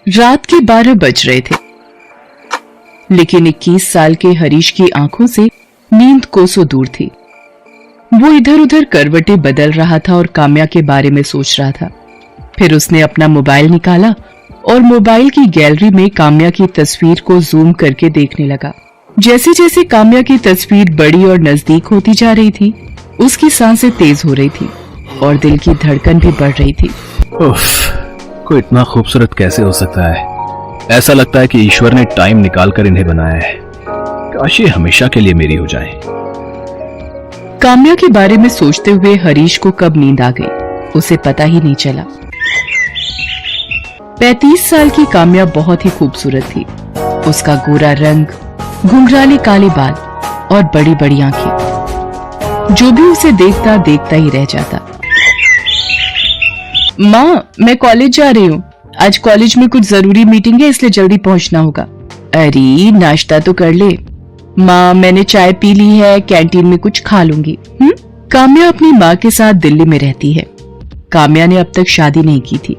रात के 12 बज रहे थे, लेकिन 21 साल के हरीश की आंखों से नींद कोसों दूर थी। वो इधर उधर करवटें बदल रहा था और काम्या के बारे में सोच रहा था। फिर उसने अपना मोबाइल निकाला और मोबाइल की गैलरी में काम्या की तस्वीर को जूम करके देखने लगा। जैसे जैसे काम्या की तस्वीर बड़ी और नजदीक होती जा रही थी, उसकी सांसें तेज हो रही थी और दिल की धड़कन भी बढ़ रही थी। उफ, कोई इतना खूबसूरत कैसे हो सकता है? ऐसा लगता है कि ईश्वर ने टाइम निकालकर इन्हें बनाया है। काश ये हमेशा के लिए मेरी हो जाए। काम्या के बारे में सोचते हुए हरीश को कब नींद आ गई, उसे पता ही नहीं चला। 35 साल की काम्या बहुत ही खूबसूरत थी। उसका गोरा रंग, घुंघराले काले बाल और बड़ी बड़ी आंखें, जो भी उसे देखता देखता ही रह जाता। माँ, मैं कॉलेज जा रही हूँ। आज कॉलेज में कुछ जरूरी मीटिंग है, इसलिए जल्दी पहुंचना होगा। अरे नाश्ता तो कर ले। माँ, मैंने चाय पी ली है, कैंटीन में कुछ खा लूंगी। काम्या अपनी माँ के साथ दिल्ली में रहती है। काम्या ने अब तक शादी नहीं की थी।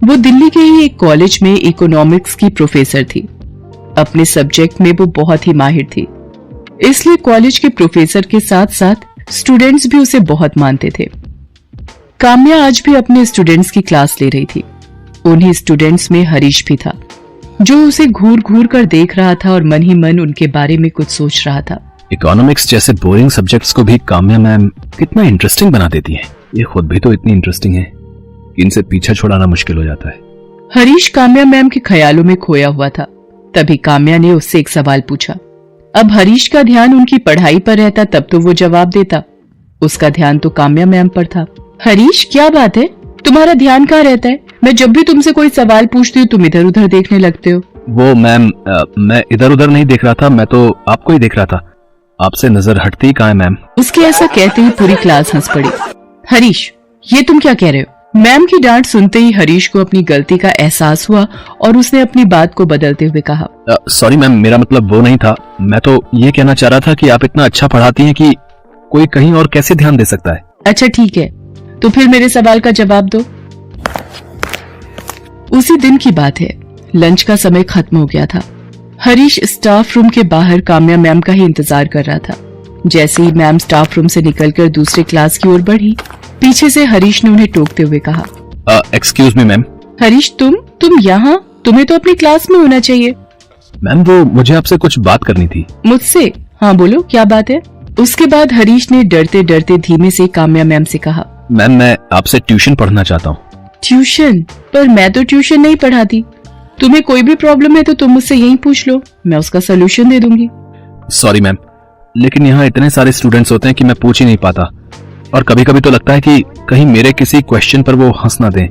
वो दिल्ली के ही एक कॉलेज में इकोनॉमिक्स की प्रोफेसर थी। अपने सब्जेक्ट में वो बहुत ही माहिर थी, इसलिए कॉलेज के प्रोफेसर के साथ साथ स्टूडेंट्स भी उसे बहुत मानते थे। काम्या आज भी अपने स्टूडेंट्स की क्लास ले रही थी। उन्हीं स्टूडेंट्स में हरीश भी था, जो उसे घूर घूर कर देख रहा था और मन ही मन उनके बारे में कुछ सोच रहा था। इकोनॉमिक्स जैसे बोरिंग सब्जेक्ट्स को भी काम्या मैम कितना इंटरेस्टिंग बना देती हैं। ये खुद भी तो इतनी इंटरेस्टिंग है कि इनसे पीछा छुड़ाना मुश्किल हो जाता है। हरीश काम्या मैम के ख्यालों में खोया हुआ था। तभी काम्या ने उससे एक सवाल पूछा। अब हरीश का ध्यान उनकी पढ़ाई पर रहता तब तो वो जवाब देता। उसका ध्यान तो काम्या मैम पर था। हरीश, क्या बात है? तुम्हारा ध्यान कहाँ रहता है? मैं जब भी तुमसे कोई सवाल पूछती हूँ तुम इधर उधर देखने लगते हो। वो मैम, मैं इधर उधर नहीं देख रहा था, मैं तो आपको ही देख रहा था। आपसे नजर हटती कहाँ है मैम? उसके ऐसा कहते ही पूरी क्लास हंस पड़ी। हरीश, ये तुम क्या कह रहे हो? मैम की डांट सुनते ही हरीश को अपनी गलती का एहसास हुआ और उसने अपनी बात को बदलते हुए कहा, सॉरी मैम, मेरा मतलब वो नहीं था। मैं तो ये कहना चाह रहा था कि आप इतना अच्छा पढ़ाती हैं कि कोई कहीं और कैसे ध्यान दे सकता है। अच्छा ठीक है, तो फिर मेरे सवाल का जवाब दो। उसी दिन की बात है, लंच का समय खत्म हो गया था। हरीश स्टाफ रूम के बाहर काम्या मैम का ही इंतजार कर रहा था। जैसे ही मैम स्टाफ रूम से निकलकर दूसरे क्लास की ओर बढ़ी, पीछे से हरीश ने उन्हें टोकते हुए कहा, एक्सक्यूज मी मैम। हरीश, तुम यहाँ? तुम्हें तो अपनी क्लास में होना चाहिए। मैम, वो मुझे आपसे कुछ बात करनी थी। मुझसे? हाँ बोलो, क्या बात है? उसके बाद हरीश ने डरते डरते धीमे से काम्या मैम से कहा, मैम, मैं आपसे ट्यूशन पढ़ना चाहता हूँ। ट्यूशन? पर मैं तो ट्यूशन नहीं पढ़ाती। तुम्हें कोई भी प्रॉब्लम है तो तुम मुझसे यहीं पूछ लो, मैं उसका सोल्यूशन दे दूंगी। सॉरी मैम, लेकिन यहाँ इतने सारे स्टूडेंट्स होते हैं कि मैं पूछ ही नहीं पाता, और कभी कभी तो लगता है कि कहीं मेरे किसी क्वेश्चन पर वो हंस ना दें।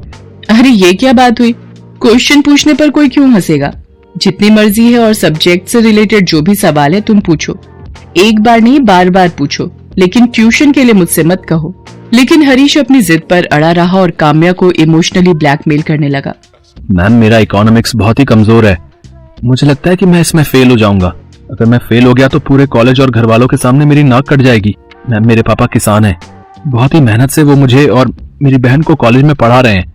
अरे ये क्या बात हुई? क्वेश्चन पूछने पर कोई क्यों हंसेगा? जितनी मर्जी है और सब्जेक्ट से रिलेटेड जो भी सवाल है तुम पूछो। एक बार नहीं, बार बार पूछो, लेकिन ट्यूशन के लिए मुझसे मत कहो। लेकिन हरीश अपनी जिद पर अड़ा रहा और काम्या को इमोशनली ब्लैकमेल करने लगा। मैम, मेरा इकोनॉमिक्स बहुत ही कमजोर है। मुझे लगता है कि मैं इसमें फेल हो जाऊंगा। अगर मैं फेल हो गया तो पूरे कॉलेज और घर वालों के सामने मेरी नाक कट जाएगी। मैम, मेरे पापा किसान हैं। बहुत ही मेहनत से वो मुझे और मेरी बहन को कॉलेज में पढ़ा रहे हैं।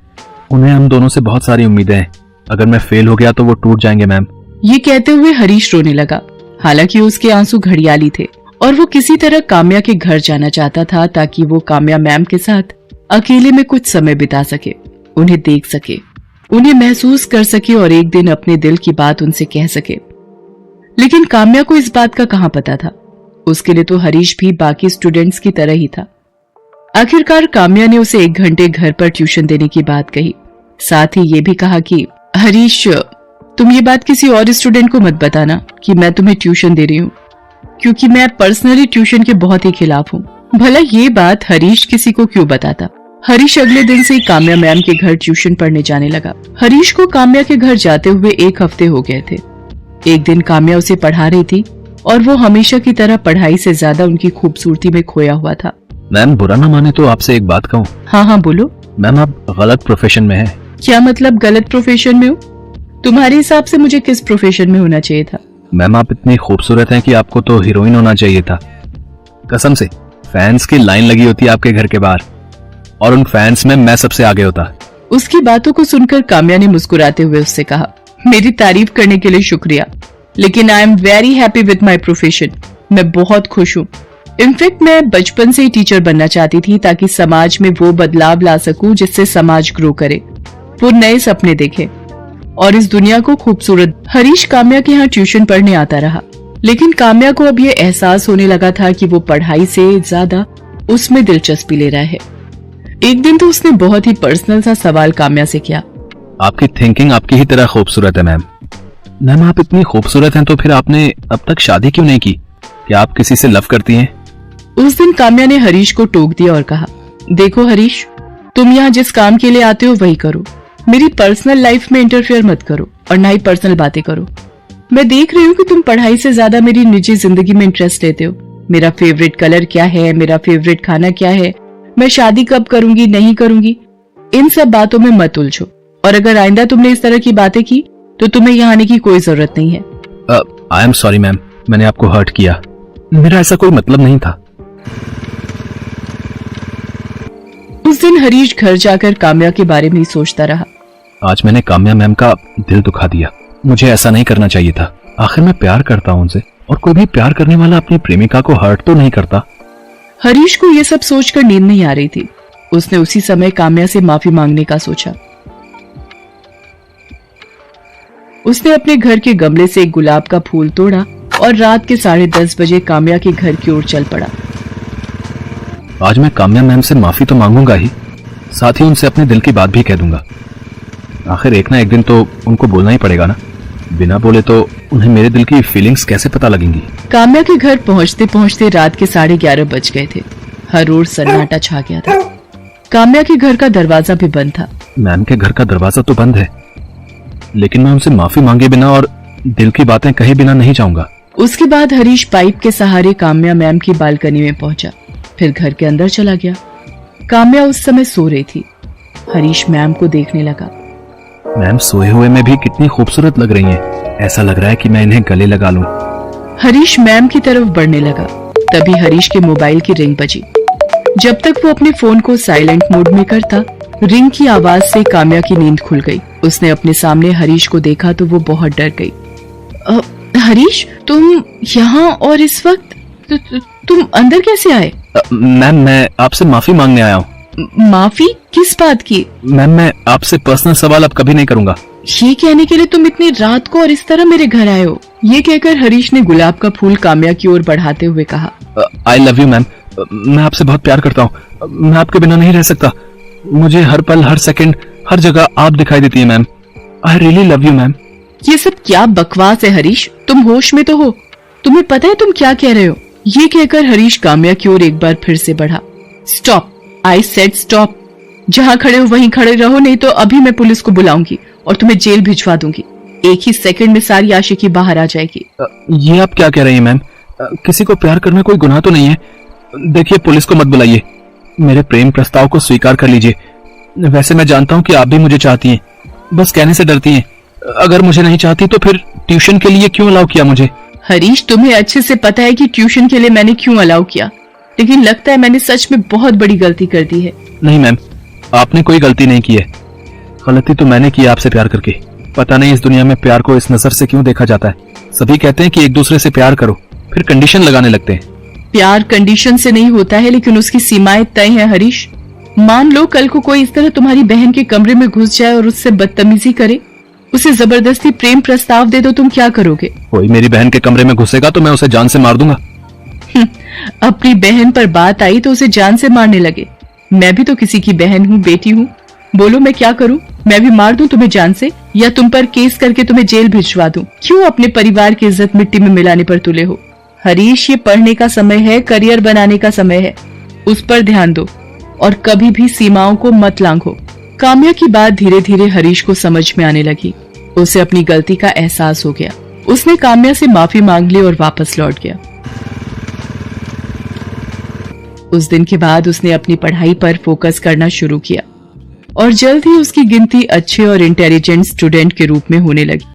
उन्हें हम दोनों से बहुत सारी उम्मीदें हैं। अगर मैं फेल हो गया तो वो टूट जाएंगे मैम। ये कहते हुए हरीश रोने लगा। हालांकि उसके आंसू घड़ियाली थे और वो किसी तरह काम्या के घर जाना चाहता था ताकि वो काम्या मैम के साथ अकेले में कुछ समय बिता सके, उन्हें देख सके, उन्हें महसूस कर सके और एक दिन अपने दिल की बात उनसे कह सके। लेकिन काम्या को इस बात का कहां पता था। उसके लिए तो हरीश भी बाकी स्टूडेंट्स की तरह ही था। आखिरकार काम्या ने उसे 1 घंटे घर पर ट्यूशन देने की बात कही। साथ ही ये भी कहा कि हरीश, तुम ये बात किसी और स्टूडेंट को मत बताना कि मैं तुम्हें ट्यूशन दे रही हूँ, क्योंकि मैं पर्सनली ट्यूशन के बहुत ही खिलाफ हूँ। भला ये बात हरीश किसी को क्यों बताता। हरीश अगले दिन से काम्या मैम के घर ट्यूशन पढ़ने जाने लगा। हरीश को काम्या के घर जाते हुए 1 हफ्ते हो गए थे। एक दिन काम्या उसे पढ़ा रही थी और वो हमेशा की तरह पढ़ाई से ज्यादा उनकी खूबसूरती में खोया हुआ था। मैम, बुरा ना माने तो आपसे एक बात कहूँ? हाँ बोलो। मैम, आप गलत प्रोफेशन में हैं। क्या मतलब गलत प्रोफेशन में हूँ? तुम्हारे हिसाब से मुझे किस प्रोफेशन में होना चाहिए था? मैम, आप इतनी खूबसूरत हैं कि आपको तो हीरोइन होना चाहिए था। कसम से, फैंस की लाइन लगी होती है आपके घर के बाहर और उन फैंस में मैं सबसे आगे होता। उसकी बातों को सुनकर काम्या ने मुस्कुराते हुए उससे कहा, मेरी तारीफ करने के लिए शुक्रिया, लेकिन I am very happy with my profession. मैं बहुत खुश हूँ। इनफैक्ट मैं बचपन से ही टीचर बनना चाहती थी ताकि समाज में वो बदलाव ला सकूं जिससे समाज ग्रो करे, वो नए सपने देखे और इस दुनिया को खूबसूरत। हरीश काम्या के यहाँ ट्यूशन पढ़ने आता रहा, लेकिन काम्या को अब ये एहसास होने लगा था कि वो पढ़ाई से ज्यादा उसमें दिलचस्पी ले रहा है। एक दिन तो उसने बहुत ही पर्सनल सा सवाल काम्या से किया, आपकी थिंकिंग आपकी ही तरह खूबसूरत है मैम। मैम आप इतनी खूबसूरत हैं तो फिर आपने अब तक शादी क्यों नहीं की? क्या आप किसी से लव करती हैं? उस दिन काम्या ने हरीश को टोक दिया और कहा, देखो हरीश, तुम यहाँ जिस काम के लिए आते हो वही करो, मेरी पर्सनल लाइफ में इंटरफेयर मत करो और ना ही पर्सनल बातें करो। मैं देख रही हूँ कि तुम पढ़ाई से ज्यादा मेरी निजी जिंदगी में इंटरेस्ट लेते हो। मेरा फेवरेट कलर क्या है, मेरा फेवरेट खाना क्या है, मैं शादी कब करूंगी नहीं करूंगी, इन सब बातों में मत उलझो। और अगर आइंदा तुमने इस तरह की बातें की तो तुम्हें यहाँ आने की कोई जरूरत नहीं है। आई एम सॉरी मैम, मैंने आपको हर्ट किया, मेरा ऐसा कोई मतलब नहीं था। उस दिन हरीश घर जाकर काम्या के बारे में ही सोचता रहा। आज मैंने काम्या मैम का दिल दुखा दिया। मुझे ऐसा नहीं करना चाहिए था। आखिर मैं प्यार करता हूँ उनसे, और कोई भी प्यार करने वाला अपनी प्रेमिका को हर्ट तो नहीं करता। हरीश को यह सब सोचकर नींद नहीं आ रही थी। उसने उसी समय काम्या से माफी मांगने का सोचा। उसने अपने घर के गमले से एक गुलाब का फूल तोड़ा और रात के 10:30 बजे काम्या के घर की ओर चल पड़ा। आज मैं काम्या मैम से माफी तो मांगूंगा ही, साथ ही उनसे अपने दिल की बात भी कह दूंगा। आखिर एक ना एक दिन तो उनको बोलना ही पड़ेगा ना। बिना बोले तो उन्हें मेरे दिल की फीलिंग्स कैसे पता लगेंगी। काम्या के घर पहुंचते पहुंचते रात के 11:30 बज गए थे। हर ओर सन्नाटा छा गया था। काम्या के घर का दरवाजा भी बंद था। मैम के घर का दरवाजा तो बंद है, लेकिन मैं उनसे माफी मांगे बिना और दिल की बातें कहे बिना नहीं जाऊंगा। उसके बाद हरीश पाइप के सहारे काम्या मैम की बालकनी में पहुंचा, फिर घर के अंदर चला गया। काम्या उस समय सो रही थी। हरीश मैम को देखने लगा। मैम सोए हुए में भी कितनी खूबसूरत लग रही हैं। ऐसा लग रहा है कि मैं इन्हें गले लगा लूं। हरीश मैम की तरफ बढ़ने लगा। तभी हरीश के मोबाइल की रिंग बजी। जब तक वो अपने फोन को साइलेंट मोड में करता, रिंग की आवाज से काम्या की नींद खुल गई। उसने अपने सामने हरीश को देखा तो वो बहुत डर गई। हरीश, तुम यहाँ और इस वक्त? तुम अंदर कैसे आए? मैम मैं आपसे माफी मांगने आया हूँ। माफी किस बात की? मैम मैं आपसे पर्सनल सवाल अब कभी नहीं करूंगा। ये कहने के लिए तुम इतनी रात को और इस तरह मेरे घर आए हो? ये कहकर हरीश ने गुलाब का फूल काम्या की ओर बढ़ाते हुए कहा, आई लव यू मैम। मैं आपसे बहुत प्यार करता हूँ। मैं आपके बिना नहीं रह सकता। मुझे हर पल, हर सेकंड, हर जगह आप दिखाई देती है ma'am. I really love you ma'am. ये सब क्या बकवास है हरीश? तुम होश में तो हो? तुम्हें पता है तुम क्या कह रहे हो? ये कहकर हरीश काम्या की ओर एक बार फिर से बढ़ा। Stop, I said stop. जहाँ खड़े हो वहीं खड़े रहो, नहीं तो अभी मैं पुलिस को बुलाऊंगी और तुम्हें जेल भिजवा दूंगी। एक ही सेकंड में सारी आशिकी बाहर आ जाएगी। ये आप क्या कह रही हैं मैम? किसी को प्यार करना कोई गुनाह तो नहीं है। देखिए, पुलिस को मत बुलाइए। मेरे प्रेम प्रस्ताव को स्वीकार कर लीजिए। वैसे मैं जानता हूँ कि आप भी मुझे चाहती हैं, बस कहने से डरती हैं। अगर मुझे नहीं चाहती तो फिर ट्यूशन के लिए क्यों अलाउ किया मुझे? हरीश, तुम्हें अच्छे से पता है कि ट्यूशन के लिए मैंने क्यों अलाउ किया, लेकिन लगता है मैंने सच में बहुत बड़ी गलती कर दी है। नहीं मैम, आपने कोई गलती नहीं की है। गलती तो मैंने की आपसे प्यार करके। पता नहीं इस दुनिया में प्यार को इस नजर से क्यों देखा जाता है। सभी कहते हैं कि एक दूसरे से प्यार करो, फिर कंडीशन लगाने लगते हैं। प्यार कंडीशन से नहीं होता है, लेकिन उसकी सीमाएं तय हैं हरीश। मान लो कल को कोई इस तरह तुम्हारी बहन के कमरे में घुस जाए और उससे बदतमीजी करे, उसे जबरदस्ती प्रेम प्रस्ताव दे दो, तुम क्या करोगे? कोई मेरी बहन के कमरे में घुसेगा तो मैं उसे जान से मार दूंगा। अपनी बहन पर बात आई तो उसे जान से मारने लगे। मैं भी तो किसी की बहन हूँ, बेटी हूँ। बोलो मैं क्या करूँ? मैं भी मार दूं तुम्हें जान से, या तुम पर केस करके तुम्हें जेल भिजवा दूं? क्यों अपने परिवार की इज्जत मिट्टी में मिलाने पर तुले हो? हरीश, ये पढ़ने का समय है, करियर बनाने का समय है, उस पर ध्यान दो और कभी भी सीमाओं को मत लांघो। काम्या की बात धीरे धीरे हरीश को समझ में आने लगी। उसे अपनी गलती का एहसास हो गया। उसने काम्या से माफी मांग ली और वापस लौट गया। उस दिन के बाद उसने अपनी पढ़ाई पर फोकस करना शुरू किया और जल्द ही उसकी गिनती अच्छे और इंटेलिजेंट स्टूडेंट के रूप में होने लगी।